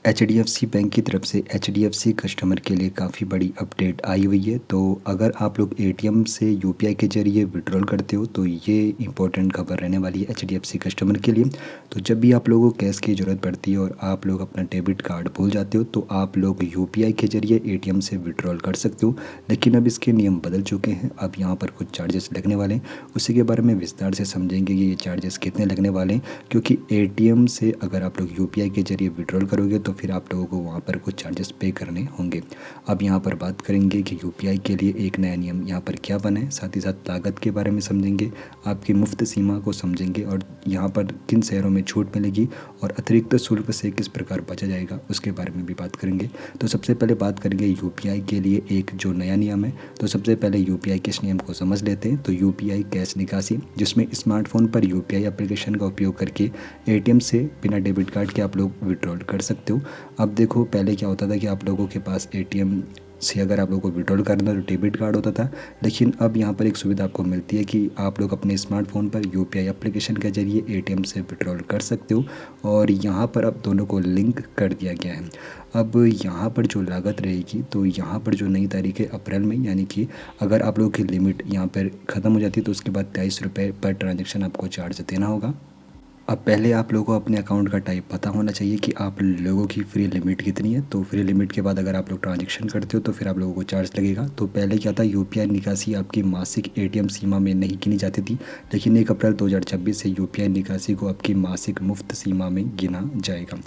HDFC bank की तरफ से एचडीएफसी कस्टमर के लिए काफ़ी बड़ी अपडेट आई हुई है। तो अगर आप लोग एटीएम से यूपीआई के ज़रिए विड्रॉल करते हो तो ये इंपॉर्टेंट खबर रहने वाली है एचडीएफसी कस्टमर के लिए। तो जब भी आप लोगों को कैश की ज़रूरत पड़ती है और आप लोग अपना डेबिट कार्ड भूल जाते हो तो आप लोग यूपीआई के ज़रिए एटीएम से विड्रॉल कर सकते हो। लेकिन अब इसके नियम बदल चुके हैं। अब यहाँ पर कुछ चार्जेस लगने वाले हैं, उसी के बारे में विस्तार से समझेंगे कि ये चार्जेस कितने लगने वाले हैं। क्योंकि एटीएम से अगर आप लोग यूपीआई के ज़रिए विड्रॉल करोगे तो फिर आप लोगों को वहाँ पर कुछ चार्जेस पे करने होंगे। अब यहाँ पर बात करेंगे कि यूपीआई के लिए एक नया नियम यहाँ पर क्या बना है, साथ ही साथ लागत के बारे में समझेंगे, आपकी मुफ्त सीमा को समझेंगे और यहाँ पर किन शहरों में छूट मिलेगी और अतिरिक्त शुल्क से किस प्रकार बचा जाएगा उसके बारे में भी बात करेंगे। तो सबसे पहले बात करेंगे यूपीआई के लिए एक जो नया नियम है। तो सबसे पहले यूपीआई के इस नियम को समझ लेते हैं। तो यूपीआई कैश निकासी, जिसमें स्मार्टफोन पर यूपीआई एप्लीकेशन का उपयोग करके एटीएम से बिना डेबिट कार्ड के आप लोग विड्रॉल कर सकते हो। अब देखो पहले क्या होता था कि आप लोगों के पास एटीएम से अगर आप लोगों को विड्रॉल करना तो डेबिट कार्ड होता था। लेकिन अब यहाँ पर एक सुविधा आपको मिलती है कि आप लोग अपने स्मार्टफोन पर यूपीआई एप्लीकेशन के जरिए एटीएम से विड्रॉल कर सकते हो और यहाँ पर अब दोनों को लिंक कर दिया गया है। अब यहाँ पर जो लागत रहेगी, तो यहाँ पर जो नई तारीख है अप्रैल में, यानी कि अगर आप लोगों की लिमिट यहाँ पर ख़त्म हो जाती है तो उसके बाद 23 रुपये पर ट्रांजेक्शन आपको चार्ज देना होगा। अब पहले आप लोगों को अपने अकाउंट का टाइप पता होना चाहिए कि आप लोगों की फ्री लिमिट कितनी है। तो फ्री लिमिट के बाद अगर आप लोग ट्रांजेक्शन करते हो तो फिर आप लोगों को चार्ज लगेगा। तो पहले क्या था, यूपीआई निकासी आपकी मासिक एटीएम सीमा में नहीं गिनी जाती थी, लेकिन 1 अप्रैल 2026 से यूपीआई निकासी को आपकी मासिक मुफ्त सीमा में गिना जाएगा।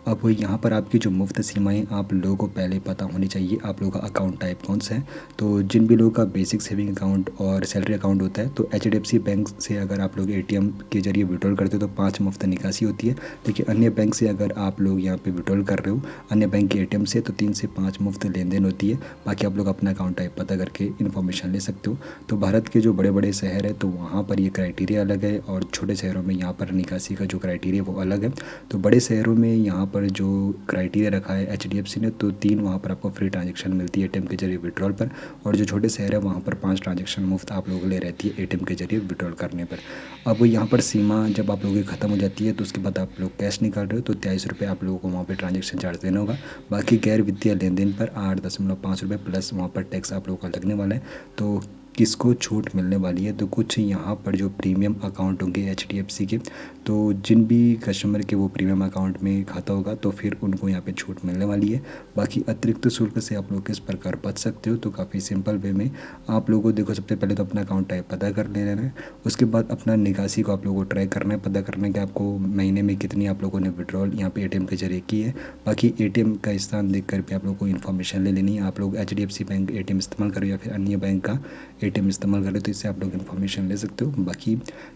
अब यहाँ पर आपकी जो मुफ्त सीमाएँ आप लोगों को पहले पता होनी चाहिए, आप लोगों का अकाउंट टाइप कौन सा है। तो जिन भी लोगों का बेसिक सेविंग अकाउंट और सैलरी अकाउंट होता है, तो एचडीएफसी बैंक से अगर आप लोग एटीएम के जरिए विड्रॉल करते हो तो 5 मुफ्त निकासी होती है। लेकिन अन्य बैंक से अगर आप लोग यहाँ पे विड्रॉल कर रहे हो अन्य बैंक के एटीएम से, तो 3 से 5 मुफ्त लेन देन होती है। बाकी आप लोग अपना अकाउंट टाइप पता करके इन्फॉर्मेशन ले सकते हो। तो भारत के जो बड़े बड़े शहर है तो वहाँ पर ये क्राइटेरिया अलग है और छोटे शहरों में यहाँ पर निकासी का जो क्राइटेरिया वो अलग है। तो बड़े शहरों में यहाँ पर जो क्राइटेरिया रखा है एचडीएफसी ने, तो 3 वहाँ पर आपको फ्री ट्रांजेक्शन मिलती है एटीएम के जरिए विड्रॉल पर, और जो छोटे शहर है वहाँ पर 5 ट्रांजेक्शन मुफ्त आप लोगों के लिए रहती है एटीएम के जरिए विड्रॉल करने पर। अब यहाँ पर सीमा जब आप लोगों की ख़त्म हो जाती है तो उसके बाद आप लोग कैश निकाल रहे हो तो 23 रुपये आप लोगों को वहाँ पर ट्रांजेक्शन चार्ज देना होगा। बाकी गैर वित्तीय लेन देन पर 8.5 रुपये प्लस वहाँ पर टैक्स आप लोगों का लगने वाला है। तो किसको छूट मिलने वाली है, तो कुछ यहाँ पर जो प्रीमियम अकाउंट होंगे एचडीएफसी के, तो जिन भी कस्टमर के वो प्रीमियम अकाउंट में खाता होगा तो फिर उनको यहाँ पे छूट मिलने वाली है। बाकी अतिरिक्त शुल्क से आप लोग किस प्रकार बच सकते हो, तो काफ़ी सिंपल वे में आप लोगों को देखो, सबसे पहले तो अपना अकाउंट टाइप पता कर लेना है। उसके बाद अपना निकासी को आप लोगों को ट्रैक करना है, पता करना है कि आपको महीने में कितनी आप लोगों ने विड्रॉल यहाँ पे एटीएम के जरिए की है। बाकी एटीएम का स्थान देख कर भी आप लोगों को इन्फॉर्मेशन ले लेनी है। आप लोग एचडीएफसी बैंक एटीएम इस्तेमाल करो या फिर अन्य बैंक का एटीएम इस्तेमाल करें तो इससे आप लोग इन्फॉर्मेशन ले सकते हो। बाकी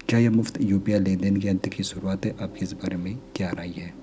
क्या यह मुफ्त यूपीआई लेन देन के अंत की शुरुआत है, आपकी इस बारे में क्या राय है।